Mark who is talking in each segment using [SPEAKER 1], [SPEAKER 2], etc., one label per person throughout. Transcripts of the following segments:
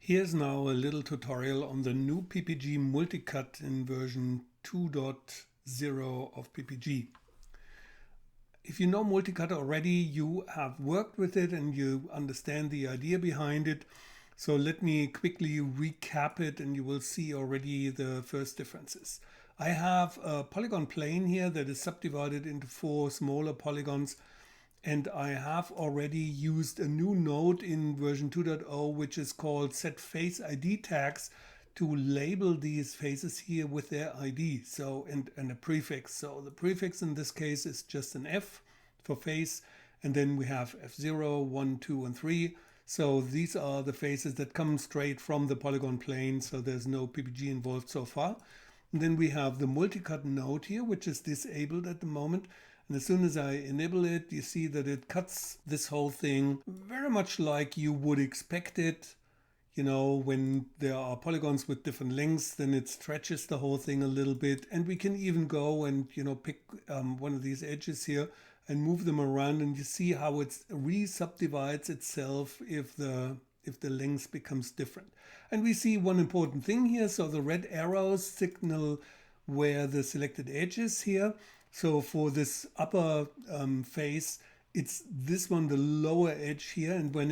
[SPEAKER 1] Here's now a little tutorial on the new PPG multicut in version 2.0 of PPG. If you know multicut already, you have worked with it and you understand the idea behind it. So let me quickly recap it and you will see already the first differences. I have a polygon plane here that is subdivided into 4 smaller polygons. And I have already used a new node in version 2.0, which is called set face ID tags to label these faces here with their ID. So, and a prefix. So the prefix in this case is just an F for face. And then we have F0, 1, 2, and 3. So these are the faces that come straight from the polygon plane. So there's no PPG involved so far. And then we have the multicut node here, which is disabled at the moment. And as soon as I enable it, you see that it cuts this whole thing very much like you would expect it. You know, when there are polygons with different lengths, then it stretches the whole thing a little bit. And we can even go and, pick one of these edges here and move them around. And you see how it re-subdivides itself if the length becomes different. And we see one important thing here. So the red arrows signal where the selected edge is here. So for this upper face, it's this one, the lower edge here. And when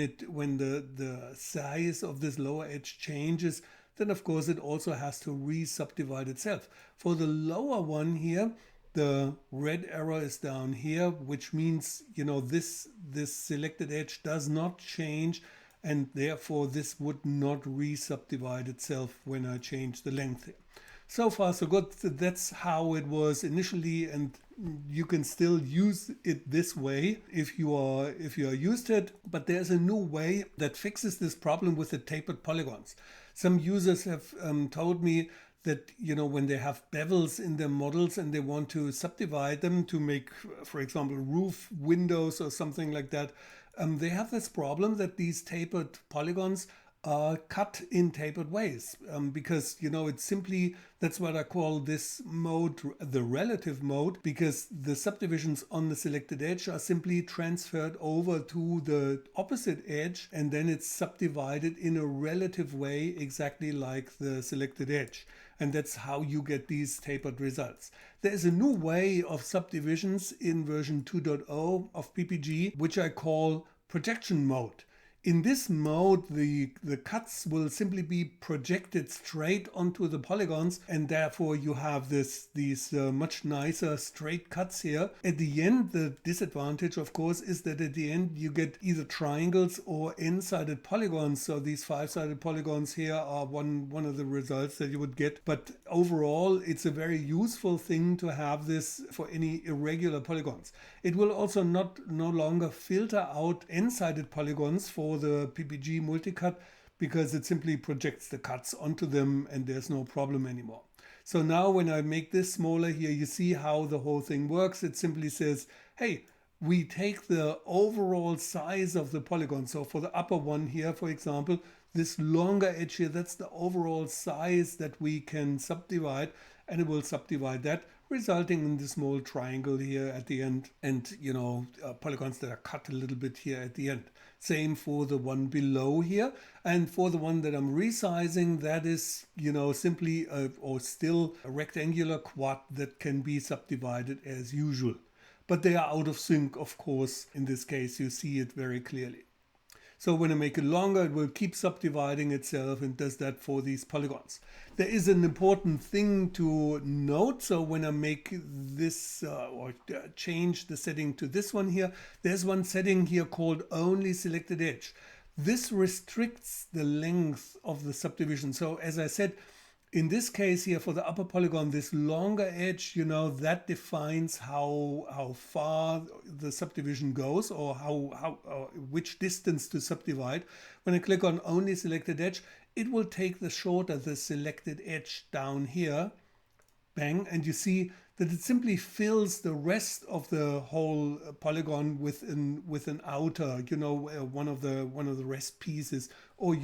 [SPEAKER 1] the size of this lower edge changes, then of course it also has to re-subdivide itself. For the lower one here, the red arrow is down here, which means, this selected edge does not change. And therefore this would not re-subdivide itself when I change the length here. So far so good. That's how it was initially, and you can still use it this way if you are used to it. But there's a new way that fixes this problem with the tapered polygons. Some users have told me that when they have bevels in their models and they want to subdivide them to make, for example, roof windows or something like that, they have this problem that these tapered polygons are cut in tapered ways because it's simply, that's what I call this mode the relative mode, because the subdivisions on the selected edge are simply transferred over to the opposite edge and then it's subdivided in a relative way exactly like the selected edge. And that's how you get these tapered results. There is a new way of subdivisions in version 2.0 of PPG, which I call projection mode. In this mode, the cuts will simply be projected straight onto the polygons, and therefore you have these much nicer straight cuts here. At the end, the disadvantage, of course, is that at the end you get either triangles or n-sided polygons. So these 5-sided polygons here are one of the results that you would get. But overall, it's a very useful thing to have this for any irregular polygons. It will also no longer filter out n-sided polygons for the PPG multicut because it simply projects the cuts onto them and there's no problem anymore. So now when I make this smaller here, you see how the whole thing works. It simply says, hey, we take the overall size of the polygon. So for the upper one here, for example, this longer edge here, that's the overall size that we can subdivide, and it will subdivide that, resulting in this small triangle here at the end, and polygons that are cut a little bit here at the end. Same for the one below here, and for the one that I'm resizing, that is simply or still a rectangular quad that can be subdivided as usual. But they are out of sync, of course. In this case, you see it very clearly. So when I make it longer, it will keep subdividing itself and does that for these polygons. There is an important thing to note. So when I make this or change the setting to this one here, there's one setting here called only selected edge. This restricts the length of the subdivision. So as I said, in this case here for the upper polygon, this longer edge, that defines how far the subdivision goes or which distance to subdivide. When I click on only selected edge, it will take the selected edge down here, bang, and you see that it simply fills the rest of the whole polygon with an outer, one of the rest pieces, or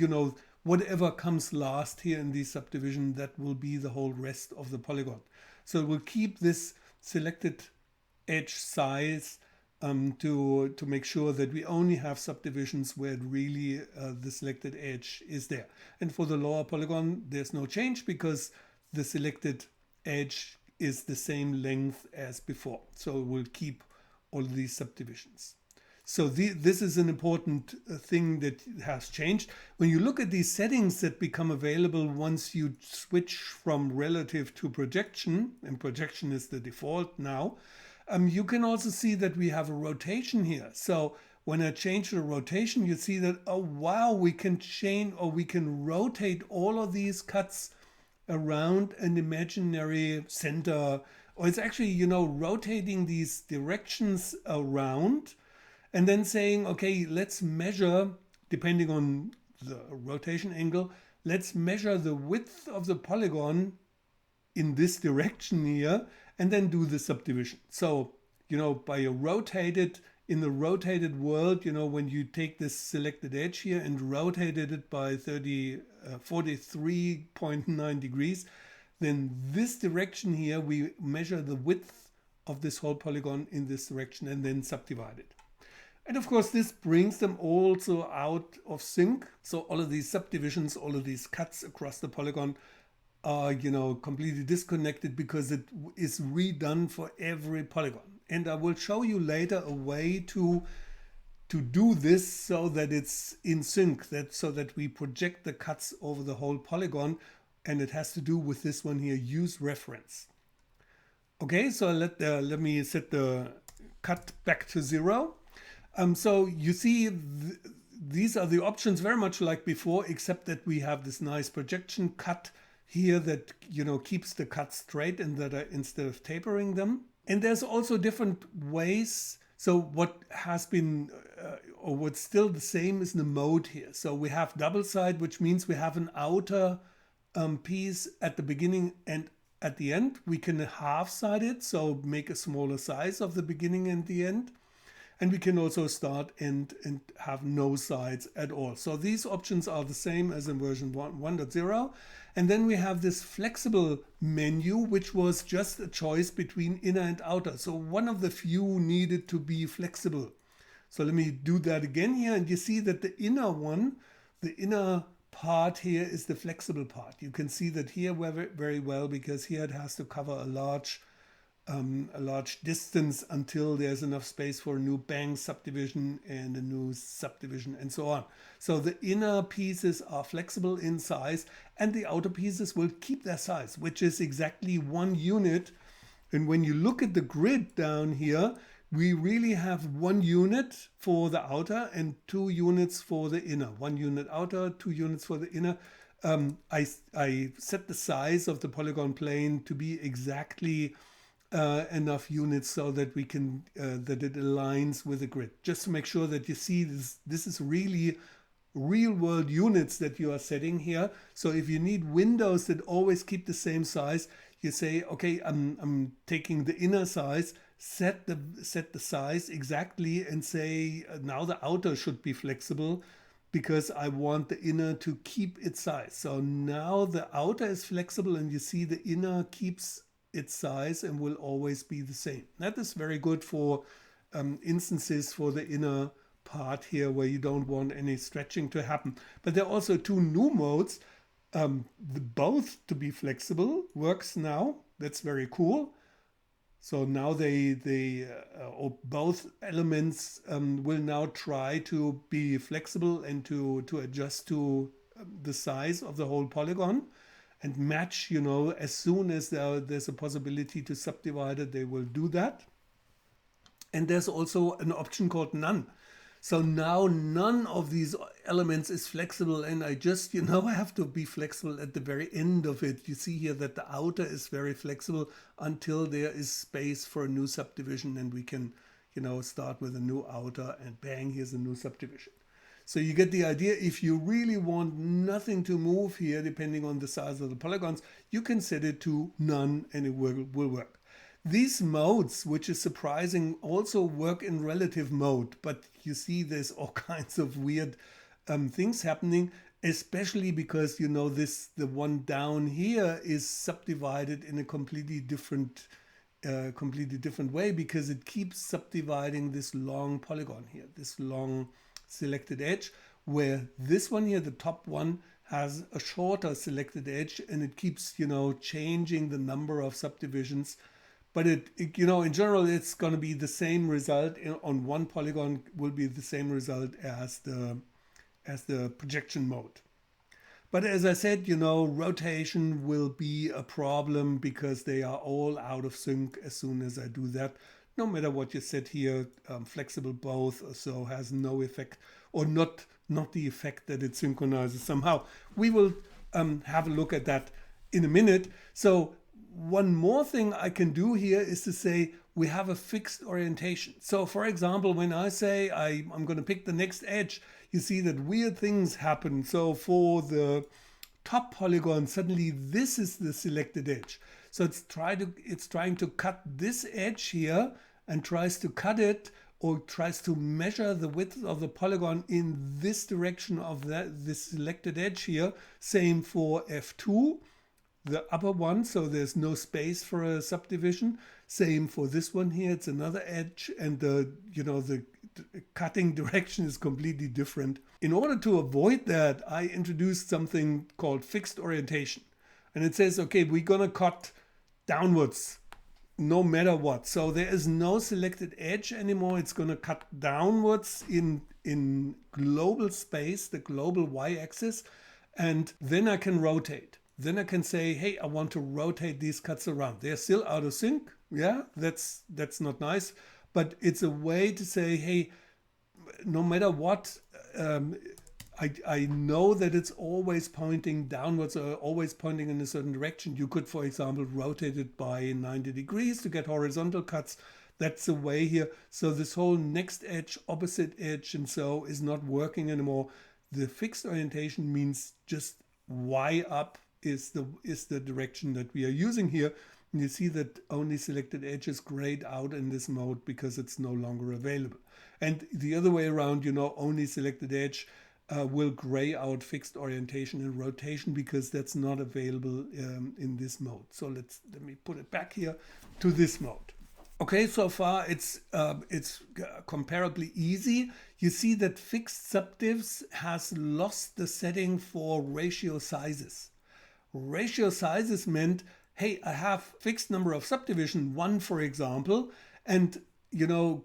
[SPEAKER 1] whatever comes last here in the subdivision, that will be the whole rest of the polygon. So it will keep this selected edge size to make sure that we only have subdivisions where it really the selected edge is there. And for the lower polygon, there's no change because the selected edge is the same length as before. So it will keep all of these subdivisions. So this is an important thing that has changed. When you look at these settings that become available once you switch from relative to projection, and projection is the default now, you can also see that we have a rotation here. So when I change the rotation, you see that, oh wow, we can change or we can rotate all of these cuts around an imaginary center, or it's actually, you know, rotating these directions around and then saying, okay, let's measure, depending on the rotation angle, let's measure the width of the polygon in this direction here and then do the subdivision. So, you know, by a rotated, in the rotated world, you know, when you take this selected edge here and rotated it by 43.9 degrees, then this direction here, we measure the width of this whole polygon in this direction and then subdivide it. And of course, this brings them also out of sync. So all of these subdivisions, all of these cuts across the polygon are, you know, completely disconnected because it is redone for every polygon. And I will show you later a way to do this so that it's in sync, so that we project the cuts over the whole polygon. And it has to do with this one here, use reference. Okay, so let me set the cut back to 0. So you see, these are the options very much like before, except that we have this nice projection cut here that, you know, keeps the cut straight and that instead of tapering them. And there's also different ways. So what has been, or what's still the same is the mode here. So we have double side, which means we have an outer piece at the beginning and at the end. We can half side it, so make a smaller size of the beginning and the end. And we can also start and have no sides at all. So these options are the same as in version 1.0. And then we have this flexible menu, which was just a choice between inner and outer. So one of the few needed to be flexible. So let me do that again here. And you see that the inner one, the inner part here is the flexible part. You can see that here very well because here it has to cover a large distance until there's enough space for a new bang subdivision and a new subdivision and so on. So the inner pieces are flexible in size and the outer pieces will keep their size, which is exactly 1 unit. And when you look at the grid down here, we really have 1 unit for the outer and 2 units for the inner. 1 unit outer, 2 units for the inner. I set the size of the polygon plane to be exactly enough units so that we can that it aligns with the grid, just to make sure that you see this is really real world units that you are setting here. So if you need windows that always keep the same size, you say, okay, I'm taking the inner size, set the size exactly and say now the outer should be flexible because I want the inner to keep its size. So now the outer is flexible and you see the inner keeps its size and will always be the same. That is very good for instances for the inner part here where you don't want any stretching to happen. But there are also 2 new modes. Both to be flexible works now. That's very cool. So now both elements will now try to be flexible and to adjust to the size of the whole polygon. And match, you know, as soon as there's a possibility to subdivide it, they will do that. And there's also an option called none. So now none of these elements is flexible and I just, you know, have to be flexible at the very end of it. You see here that the outer is very flexible until there is space for a new subdivision and we can, you know, start with a new outer and bang, here's a new subdivision. So you get the idea. If you really want nothing to move here, depending on the size of the polygons, you can set it to none and it will work. These modes, which is surprising, also work in relative mode, but you see there's all kinds of weird things happening, especially because, you know, the one down here is subdivided in a completely different completely different way, because it keeps subdividing this long polygon here, this long selected edge, where this one here, the top one, has a shorter selected edge, and it keeps, changing the number of subdivisions. But in general, it's going to be the same result on one polygon, will be the same result as the projection mode. But as I said, rotation will be a problem because they are all out of sync as soon as I do that. No matter what you set here, flexible both, so has no effect, or not the effect that it synchronizes somehow. We will have a look at that in a minute. So one more thing I can do here is to say we have a fixed orientation. So for example, when I say I'm going to pick the next edge, you see that weird things happen. So for the top polygon, suddenly this is the selected edge. So it's trying to cut this edge here and tries to cut it, or tries to measure the width of the polygon in this direction of this selected edge here. Same for F2, the upper one, so there's no space for a subdivision. Same for this one here, it's another edge, and the cutting direction is completely different. In order to avoid that, I introduced something called fixed orientation. And it says, okay, we're gonna cut downwards no matter what. So there is no selected edge anymore. It's gonna cut downwards in global space, the global y-axis, and then I can rotate. Then I can say, hey, I want to rotate these cuts around. They're still out of sync. Yeah, that's not nice. But it's a way to say, hey, no matter what, I know that it's always pointing downwards or always pointing in a certain direction. You could, for example, rotate it by 90 degrees to get horizontal cuts. That's the way here. So this whole next edge, opposite edge, and so is not working anymore. The fixed orientation means just Y up is the direction that we are using here. And you see that only selected edges grayed out in this mode because it's no longer available. And the other way around, only selected edge will gray out fixed orientation and rotation because that's not available in this mode. So let me put it back here to this mode. Okay, so far it's comparably easy. You see that fixed subdivs has lost the setting for ratio sizes. Ratio sizes meant, hey, I have fixed number of subdivision, 1 for example, and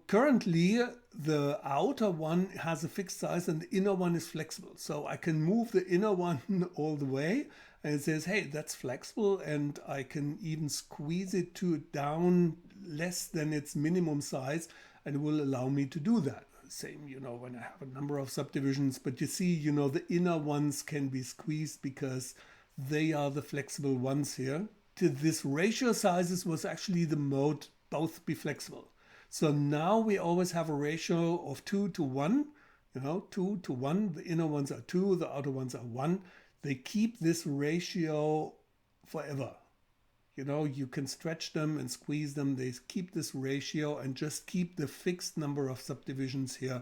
[SPEAKER 1] currently the outer one has a fixed size and the inner one is flexible. So I can move the inner one all the way, and it says, hey, that's flexible, and I can even squeeze it down less than its minimum size, and it will allow me to do that. Same, when I have a number of subdivisions, but you see, the inner ones can be squeezed because they are the flexible ones here. To this ratio sizes was actually the mode both be flexible. So now we always have a ratio of 2 to 1, 2 to 1. The inner ones are 2, the outer ones are 1. They keep this ratio forever. You can stretch them and squeeze them. They keep this ratio and just keep the fixed number of subdivisions here.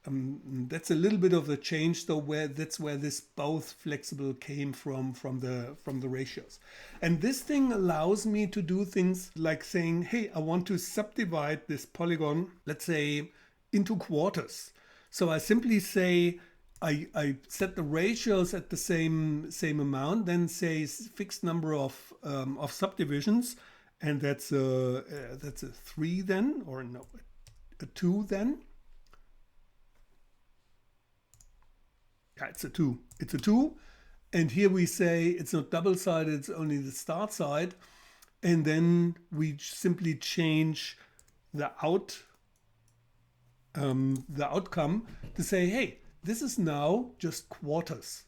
[SPEAKER 1] That's a little bit of the change, though, that's where this both flexible came from the ratios. And this thing allows me to do things like saying, hey, I want to subdivide this polygon, let's say, into quarters. So I simply say, I set the ratios at the same amount, then say fixed number of subdivisions, and that's a 3 then, or no, a 2 then. Yeah, it's a 2. It's a 2. And here we say it's not double-sided, it's only the start side. And then we simply change the outcome to say, hey, this is now just quarters.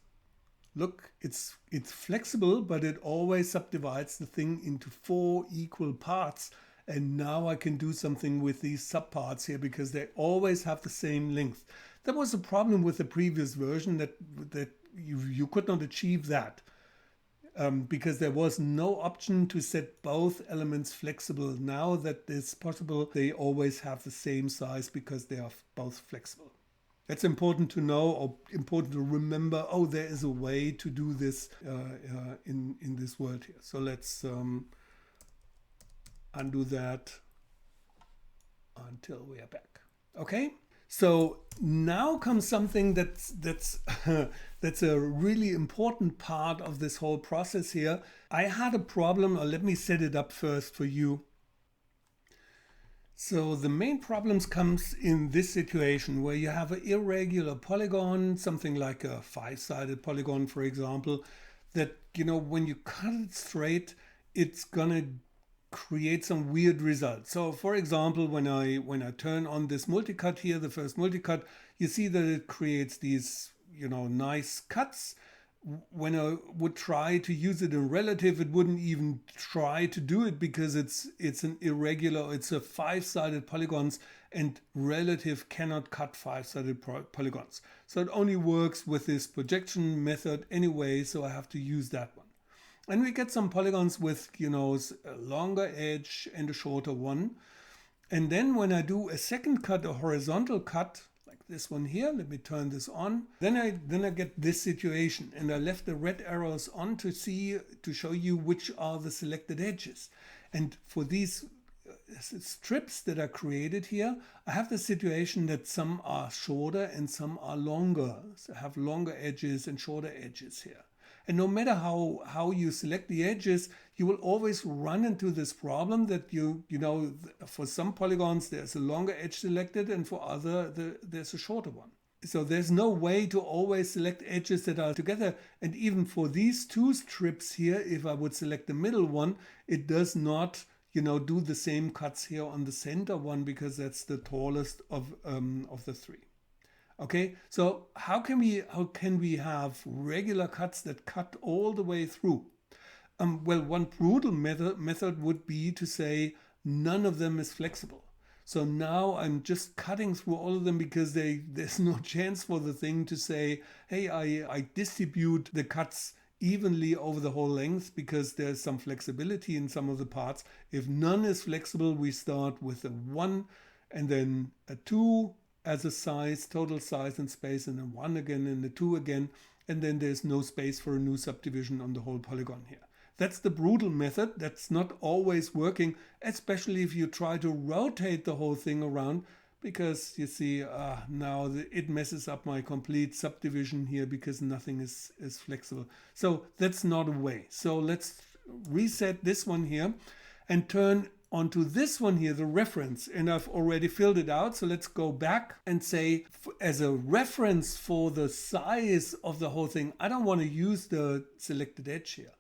[SPEAKER 1] Look, it's flexible, but it always subdivides the thing into 4 equal parts. And now I can do something with these subparts here because they always have the same length. That was a problem with the previous version, that you could not achieve that because there was no option to set both elements flexible. Now that it's possible, they always have the same size because they are both flexible. That's important to know, or important to remember. Oh, there is a way to do this in this world here. So let's undo that until we are back. Okay, so now comes something that's that's a really important part of this whole process here. I had a problem, or let me set it up first for you. So the main problems comes in this situation where you have an irregular polygon, something like a 5-sided polygon, for example, that, you know, when you cut it straight, it's gonna create some weird results. So for example, when I turn on this multicut here, the first multicut, you see that it creates these, you know, nice cuts. When I would try to use it in relative, it wouldn't even try to do it because it's an irregular, it's a 5-sided polygons, and relative cannot cut 5-sided polygons. So it only works with this projection method anyway, so I have to use that one. And we get some polygons with, you know, a longer edge and a shorter one. And then when I do a second cut, a horizontal cut, this one here, let me turn this on, then I get this situation, and I left the red arrows on to show you which are the selected edges. And for these strips that are created here, I have the situation that some are shorter and some are longer. So I have longer edges and shorter edges here. And no matter how you select the edges, you will always run into this problem that you know, for some polygons there's a longer edge selected, and for other there's a shorter one. So there's no way to always select edges that are together. And even for these two strips here, if I would select the middle one, it does not, you know, do the same cuts here on the center one, because that's the tallest of the three. Okay, so how can we have regular cuts that cut all the way through? Well, one brutal method would be to say none of them is flexible. So now I'm just cutting through all of them because there's no chance for the thing to say, hey, I distribute the cuts evenly over the whole length, because there's some flexibility in some of the parts. If none is flexible, we start with a 1 and then a 2 as a size, total size and space, and a 1 again and a 2 again, and then there's no space for a new subdivision on the whole polygon here. That's the brutal method. That's not always working, especially if you try to rotate the whole thing around, because you see now it messes up my complete subdivision here because nothing is flexible. So that's not a way. So let's reset this one here and turn onto this one here, the reference, and I've already filled it out. So let's go back and say, as a reference for the size of the whole thing, I don't want to use the selected edge here.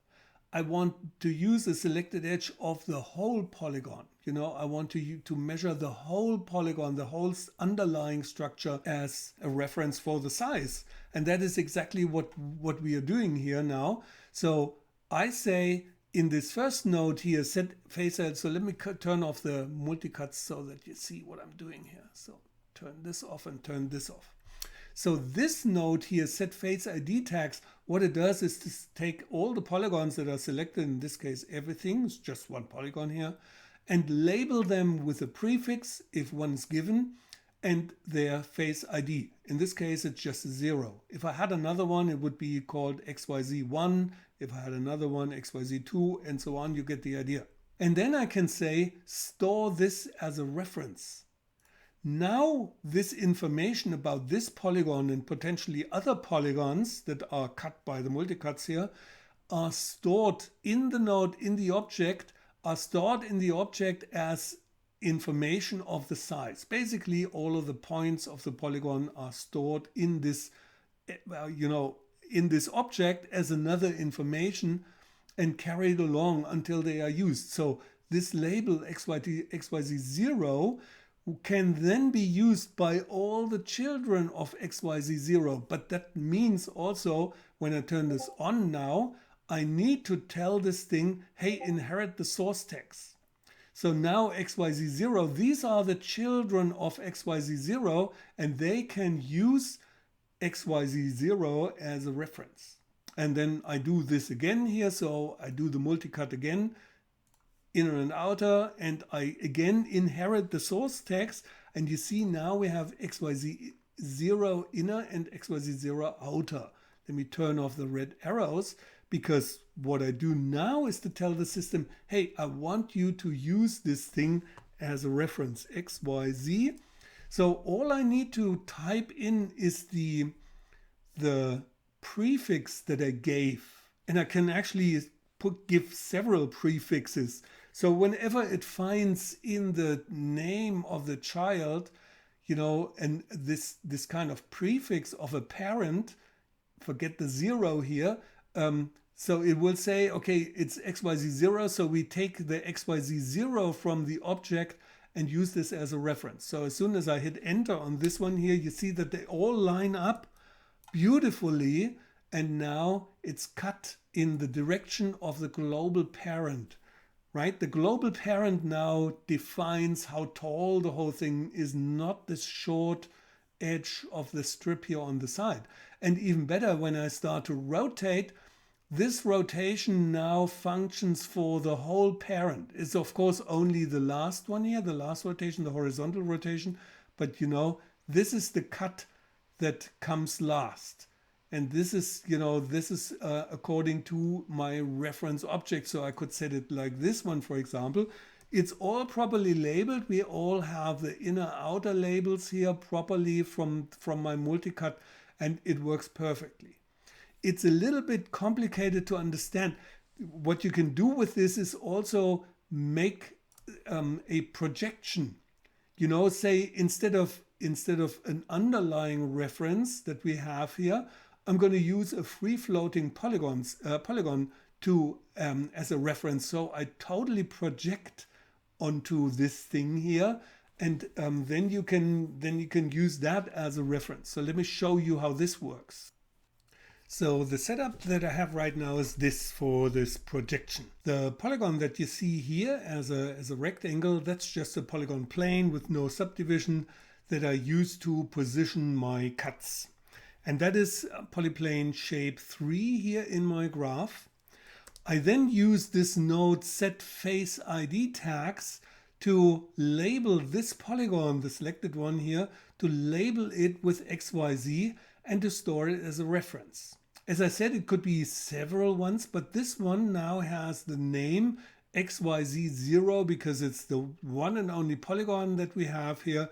[SPEAKER 1] I want to use the selected edge of the whole polygon. You know, I want to measure the whole polygon, the whole underlying structure, as a reference for the size. And that is exactly what we are doing here now. So I say, in this first node here, set face ID. So let me turn off the multicuts so that you see what I'm doing here. So turn this off and turn this off. So this node here, set face ID tags, what it does is to take all the polygons that are selected, in this case everything, it's just one polygon here, and label them with a prefix if one is given, and their face ID. In this case, it's just 0. If I had another one, it would be called XYZ1. If I had another one, XYZ2, and so on, you get the idea. And then I can say, store this as a reference. Now, this information about this polygon and potentially other polygons that are cut by the multicuts here are stored in the node, in the object, are stored in the object as information of the size. Basically, all of the points of the polygon are stored in this, in this object as another information and carried along until they are used. So this label XYZ0 can then be used by all the children of XYZ0. But that means also, when I turn this on now, I need to tell this thing, hey, inherit the source text. So now XYZ0, these are the children of XYZ0, and they can use XYZ0 as a reference. And then I do this again here. So I do the multicut again, inner and outer, and I again inherit the source text. And you see now we have XYZ0 inner and XYZ0 outer. Let me turn off the red arrows, because what I do now is to tell the system, hey, I want you to use this thing as a reference, XYZ. So all I need to type in is the prefix that I gave. And I can actually give several prefixes. So whenever it finds in the name of the child, you know, and this kind of prefix of a parent, forget the 0 here, so it will say, okay, it's XYZ0, so we take the XYZ0 from the object and use this as a reference. So as soon as I hit enter on this one here, you see that they all line up beautifully, and now it's cut in the direction of the global parent, right? The global parent now defines how tall the whole thing is, not this short edge of the strip here on the side. And even better, when I start to rotate, this rotation now functions for the whole parent. It's of course only the last one here, the last rotation, the horizontal rotation, but you know, this is the cut that comes last. And this is, you know, this is according to my reference object. So I could set it like this one, for example. It's all properly labeled. We all have the inner outer labels here properly from my multicut, and it works perfectly. It's a little bit complicated to understand. What you can do with this is also make a projection. You know, say instead of an underlying reference that we have here, I'm going to use a free-floating polygon to as a reference. So I totally project onto this thing here, and then you can use that as a reference. So let me show you how this works. So the setup that I have right now is this for this projection. The polygon that you see here as a rectangle, that's just a polygon plane with no subdivision that I use to position my cuts. And that is polyplane shape 3 here in my graph. I then use this node set face ID tags to label this polygon, the selected one here, to label it with XYZ and to store it as a reference. As I said, it could be several ones, but this one now has the name XYZ0 because it's the one and only polygon that we have here.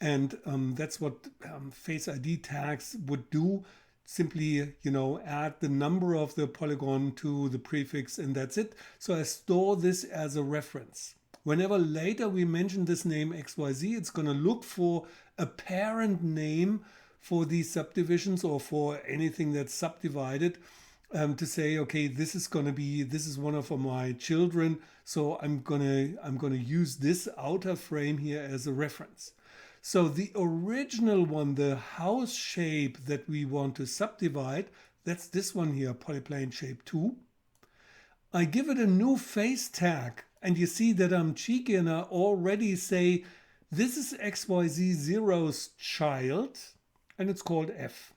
[SPEAKER 1] And that's what face ID tags would do. Simply, you know, add the number of the polygon to the prefix, and that's it. So I store this as a reference. Whenever later we mention this name XYZ, it's going to look for a parent name for these subdivisions or for anything that's subdivided, to say, okay, this is one of my children, so I'm gonna use this outer frame here as a reference. So the original one, the house shape that we want to subdivide, that's this one here, polyplane shape 2. I give it a new face tag, and you see that I'm cheeky and I already say, this is XYZ0's child, and it's called F.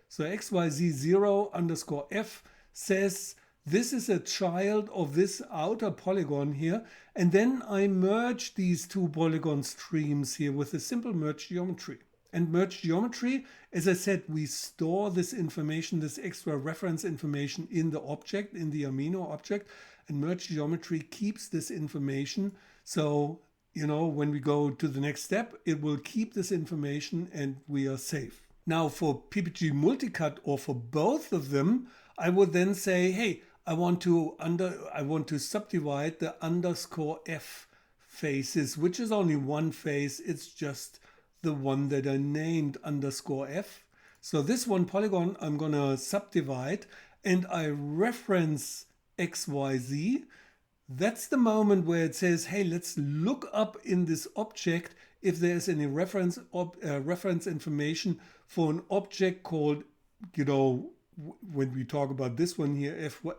[SPEAKER 1] So XYZ0 underscore F says, this is a child of this outer polygon here, and then I merge these two polygon streams here with a simple merge geometry. And merge geometry, as I said, we store this information, this extra reference information in the object, in the amino object, and merge geometry keeps this information. So, you know, when we go to the next step, it will keep this information and we are safe. Now for PPG multicut, or for both of them, I would then say, hey, I want to subdivide the underscore F faces, which is only one face. It's just the one that I named underscore F. So this one polygon I'm going to subdivide, and I reference XYZ. That's the moment where it says, hey, let's look up in this object if there's any reference information for an object called, you know, when we talk about this one here,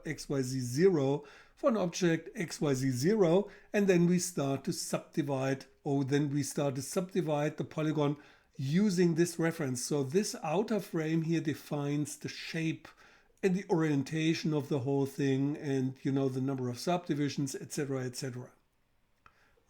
[SPEAKER 1] XYZ0, for an object XYZ0, and then we start to subdivide, the polygon using this reference. So this outer frame here defines the shape and the orientation of the whole thing, and, you know, the number of subdivisions, etc., etc.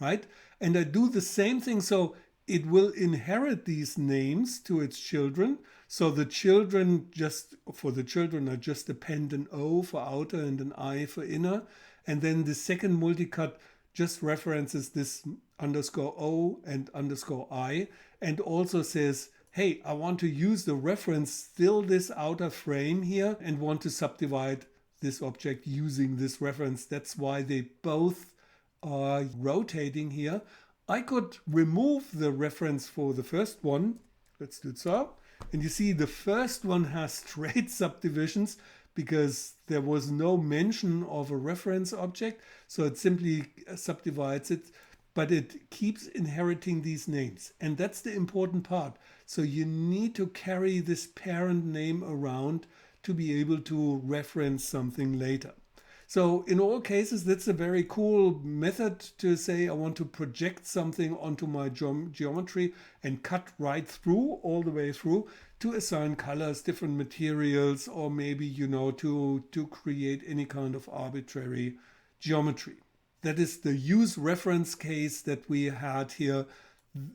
[SPEAKER 1] Right? And I do the same thing. So it will inherit these names to its children. So the children are just append an O for outer and an I for inner. And then the second multicut just references this underscore O and underscore I, and also says, hey, I want to use the reference still this outer frame here and want to subdivide this object using this reference. That's why they both are rotating here. I could remove the reference for the first one. Let's do so. And you see the first one has straight subdivisions because there was no mention of a reference object. So it simply subdivides it, but it keeps inheriting these names. And that's the important part. So you need to carry this parent name around to be able to reference something later. So in all cases, that's a very cool method to say I want to project something onto my geometry and cut right through, all the way through, to assign colors, different materials, or maybe, to create any kind of arbitrary geometry. That is the use reference case that we had here.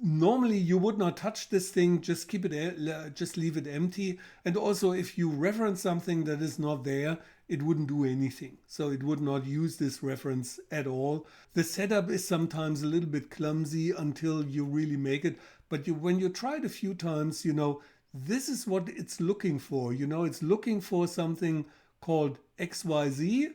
[SPEAKER 1] Normally you would not touch this thing, just leave it empty. And also if you reference something that is not there, it wouldn't do anything. So it would not use this reference at all. The setup is sometimes a little bit clumsy until you really make it. But when you try it a few times, this is what it's looking for. It's looking for something called XYZ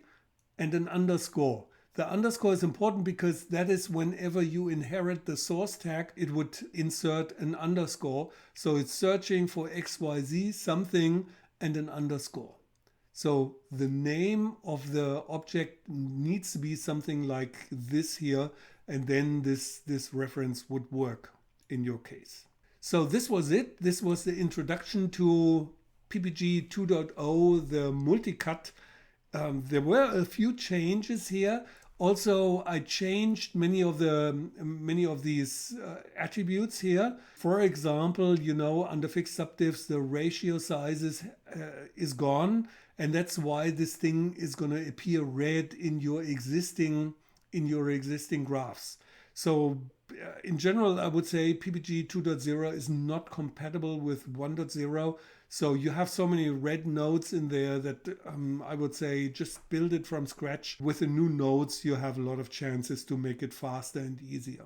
[SPEAKER 1] and an underscore. The underscore is important because that is whenever you inherit the source tag, it would insert an underscore. So it's searching for XYZ something and an underscore. So the name of the object needs to be something like this here, and then this reference would work in your case. So this was it. This was the introduction to PPG 2.0, the multicut. There were a few changes here. Also, I changed many of these attributes here. For example, under fixed subdivs, the ratio sizes is gone, and that's why this thing is going to appear red in your existing graphs. So in general, I would say PPG 2.0 is not compatible with 1.0. So you have so many red nodes in there that I would say just build it from scratch. With the new nodes, you have a lot of chances to make it faster and easier.